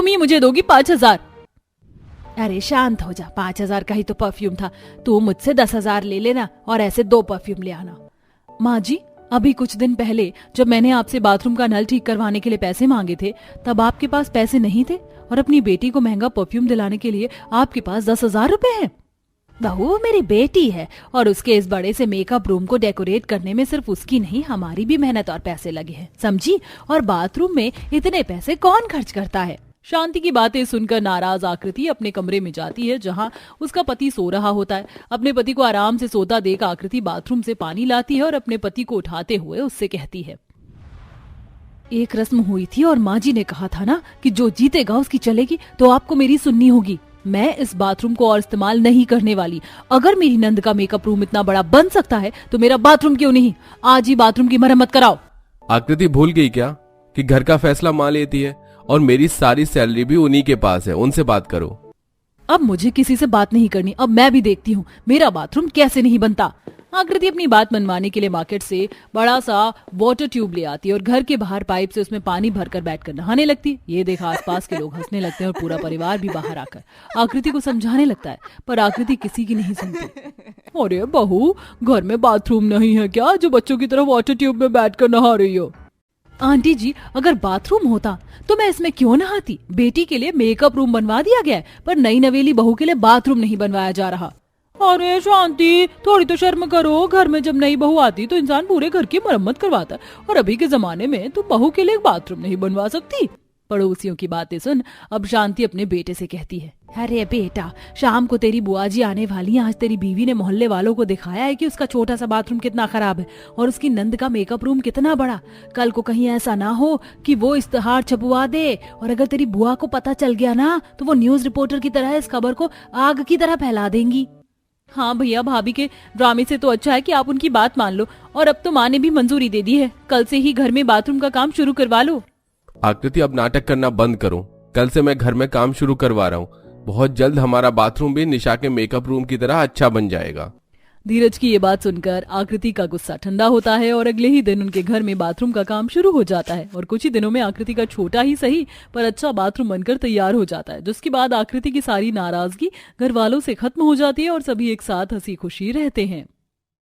तुम ही मुझे दोगी 5,000। अरे शांत हो जा, 5,000 का ही तो परफ्यूम था, तू मुझसे 10,000 ले लेना और ऐसे 2 परफ्यूम ले आना। माँ जी, अभी कुछ दिन पहले जब मैंने आपसे बाथरूम का नल ठीक करवाने के लिए पैसे मांगे थे, तब आपके पास पैसे नहीं थे और अपनी बेटी को महंगा परफ्यूम दिलाने के लिए आपके पास 10,000 रुपए हैं। बहू, वो मेरी बेटी है और उसके इस बड़े से मेकअप रूम को डेकोरेट करने में सिर्फ उसकी नहीं, हमारी भी मेहनत और पैसे लगे हैं, समझी? और बाथरूम में इतने पैसे कौन खर्च करता है? शांति की बातें सुनकर नाराज आकृति अपने कमरे में जाती है, जहां उसका पति सो रहा होता है। अपने पति को आराम से सोता देख आकृति बाथरूम से पानी लाती है और अपने पति को उठाते हुए उससे कहती है, एक रस्म हुई थी और माँ जी ने कहा था ना कि जो जीतेगा उसकी चलेगी, तो आपको मेरी सुननी होगी। मैं इस बाथरूम को और इस्तेमाल नहीं करने वाली। अगर मेरी नंद का मेकअप रूम इतना बड़ा बन सकता है तो मेरा बाथरूम क्यों नहीं? आज ही बाथरूम की मरम्मत कराओ। आकृति भूल गई क्या कि घर का फैसला माँ लेती है और मेरी सारी सैलरी भी उन्हीं के पास है, उनसे बात करो। अब मुझे किसी से बात नहीं करनी, अब मैं भी देखती हूँ मेरा बाथरूम कैसे नहीं बनता। आकृति अपनी बात मनवाने के लिए मार्केट से बड़ा सा वाटर ट्यूब ले आती है और घर के बाहर पाइप से उसमें पानी भरकर बैठकर नहाने लगती। ये देखा आसपास के लोग हंसने लगते हैं और पूरा परिवार भी बाहर आकर आकृति को समझाने लगता है, पर आकृति किसी की नहीं सुनती। अरे बहू, घर में बाथरूम नहीं है क्या जो बच्चों की तरह वाटर ट्यूब में बैठकर नहा रही हो? आंटी जी, अगर बाथरूम होता तो मैं इसमें क्यों नहाती? बेटी के लिए मेकअप रूम बनवा दिया गया है, पर नई नवेली बहू के लिए बाथरूम नहीं बनवाया जा रहा। अरे शांति, थोड़ी तो शर्म करो। घर में जब नई बहू आती तो इंसान पूरे घर की मरम्मत करवाता है, और अभी के जमाने में तुम बहू के लिए बाथरूम नहीं बनवा सकती। पड़ोसियों की बातें सुन अब शांति अपने बेटे से कहती है, अरे बेटा, शाम को तेरी बुआ जी आने वाली है। आज तेरी बीवी ने मोहल्ले वालों को दिखाया है कि उसका छोटा सा बाथरूम कितना खराब है और उसकी नंद का मेकअप रूम कितना बड़ा। कल को कहीं ऐसा ना हो कि वो इश्तेहार छपवा दे, और अगर तेरी बुआ को पता चल गया ना तो वो न्यूज रिपोर्टर की तरह इस खबर को आग की तरह फैला देंगी। हाँ भैया, भाभी के ड्रामे से तो अच्छा है कि आप उनकी बात मान लो, और अब तो माँ ने भी मंजूरी दे दी है। कल से ही घर में बाथरूम का काम शुरू करवा लो। आकृति, अब नाटक करना बंद करो। कल से मैं घर में काम शुरू करवा रहा हूँ। बहुत जल्द हमारा बाथरूम भी निशा के मेकअप रूम की तरह अच्छा बन जाएगा। धीरज की ये बात सुनकर आकृति का गुस्सा ठंडा होता है और अगले ही दिन उनके घर में बाथरूम का काम शुरू हो जाता है, और कुछ ही दिनों में आकृति का छोटा ही सही पर अच्छा बाथरूम बनकर तैयार हो जाता है, जिसके बाद आकृति की सारी नाराजगी घर वालों से खत्म हो जाती है और सभी एक साथ हंसी खुशी रहते हैं।